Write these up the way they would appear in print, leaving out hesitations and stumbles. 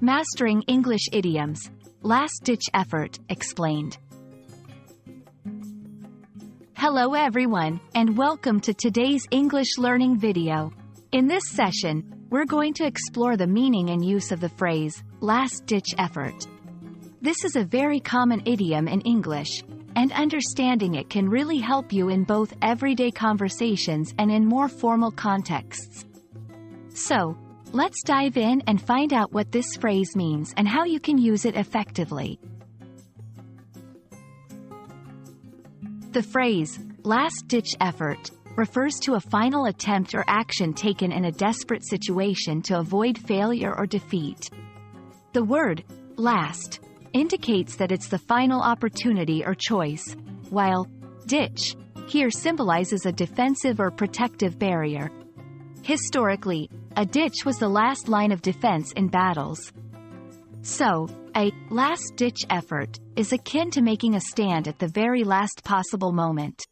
Mastering English Idioms. Last-ditch effort, explained. Hello everyone, and welcome to today's English learning video. In this session, we're going to explore the meaning and use of the phrase, last-ditch effort. This is a very common idiom in English, and understanding it can really help you in both everyday conversations and in more formal contexts. So, let's dive in and find out what this phrase means and how you can use it effectively. The phrase, last-ditch effort, refers to a final attempt or action taken in a desperate situation to avoid failure or defeat. The word, last, indicates that it's the final opportunity or choice, while ditch here symbolizes a defensive or protective barrier. Historically, a ditch was the last line of defense in battles. So, a last-ditch effort is akin to making a stand at the very last possible moment.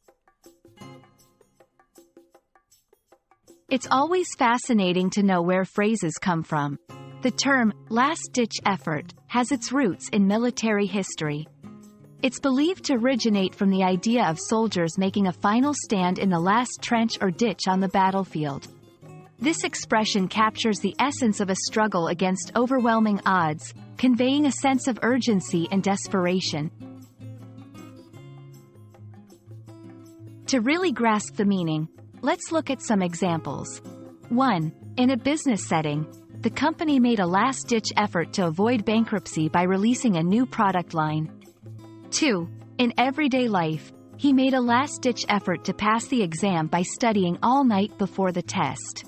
It's always fascinating to know where phrases come from. The term, last-ditch effort, has its roots in military history. It's believed to originate from the idea of soldiers making a final stand in the last trench or ditch on the battlefield. This expression captures the essence of a struggle against overwhelming odds, conveying a sense of urgency and desperation. To really grasp the meaning, let's look at some examples. 1. In a business setting, the company made a last-ditch effort to avoid bankruptcy by releasing a new product line. 2. In everyday life, he made a last-ditch effort to pass the exam by studying all night before the test.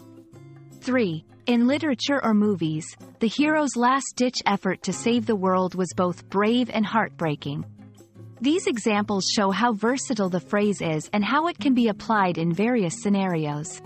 3. In literature or movies, the hero's last-ditch effort to save the world was both brave and heartbreaking. These examples show how versatile the phrase is and how it can be applied in various scenarios.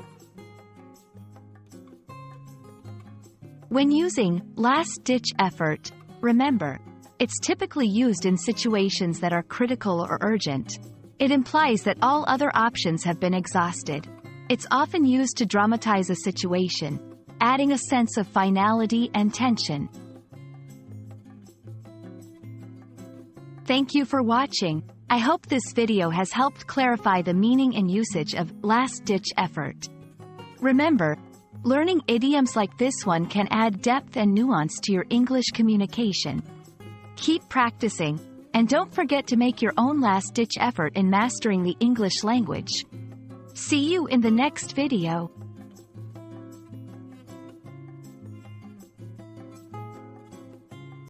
When using last-ditch effort, remember, it's typically used in situations that are critical or urgent. It implies that all other options have been exhausted. It's often used to dramatize a situation, adding a sense of finality and tension. Thank you for watching. I hope this video has helped clarify the meaning and usage of last-ditch effort. Remember, learning idioms like this one can add depth and nuance to your English communication. Keep practicing, and don't forget to make your own last-ditch effort in mastering the English language. See you in the next video.